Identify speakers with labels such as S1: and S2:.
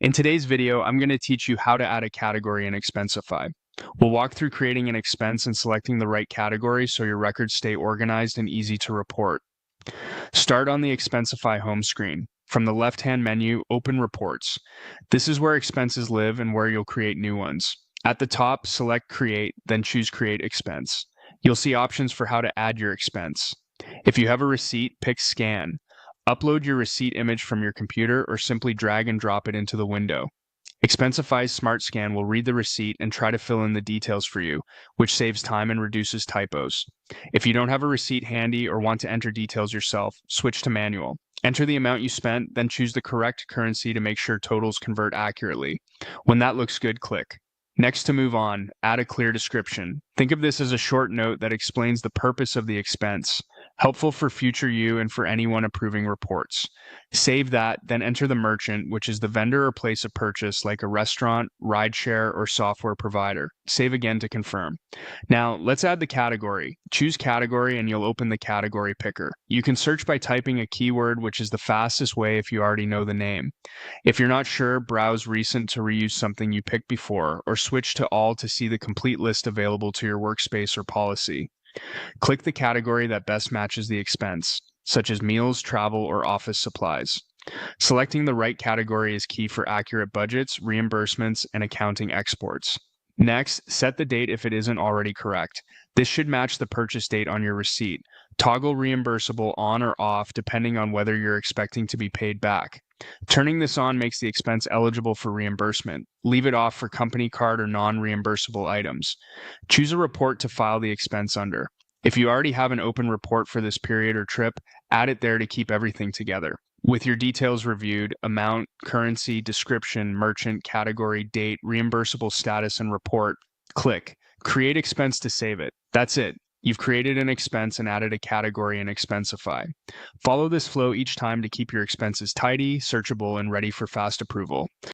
S1: In today's video, I'm going to teach you how to add a category in Expensify. We'll walk through creating an expense and selecting the right category so your records stay organized and easy to report. Start on the Expensify home screen. From the left-hand menu, open Reports. This is where expenses live and where you'll create new ones. At the top, select Create, then choose Create Expense. You'll see options for how to add your expense. If you have a receipt, pick Scan. Upload your receipt image from your computer or simply drag and drop it into the window. Expensify's Smart Scan will read the receipt and try to fill in the details for you, which saves time and reduces typos. If you don't have a receipt handy or want to enter details yourself, switch to manual. Enter the amount you spent, then choose the correct currency to make sure totals convert accurately. When that looks good, click. Next, to move on, add a clear description. Think of this as a short note that explains the purpose of the expense, helpful for future you and for anyone approving reports. Save that, then enter the merchant, which is the vendor or place of purchase like a restaurant, rideshare, or software provider. Save again to confirm. Now, let's add the category. Choose category and you'll open the category picker. You can search by typing a keyword, which is the fastest way if you already know the name. If you're not sure, browse recent to reuse something you picked before, or switch to all to see the complete list available to your workspace or policy. Click the category that best matches the expense, such as meals, travel, or office supplies. Selecting the right category is key for accurate budgets, reimbursements, and accounting exports. Next, set the date if it isn't already correct. This should match the purchase date on your receipt. Toggle reimbursable on or off depending on whether you're expecting to be paid back. Turning this on makes the expense eligible for reimbursement. Leave it off for company card or non-reimbursable items. Choose a report to file the expense under. If you already have an open report for this period or trip, add it there to keep everything together. With your details reviewed, amount, currency, description, merchant, category, date, reimbursable status, and report, click Create Expense to save it. That's it. You've created an expense and added a category in Expensify. Follow this flow each time to keep your expenses tidy, searchable, and ready for fast approval.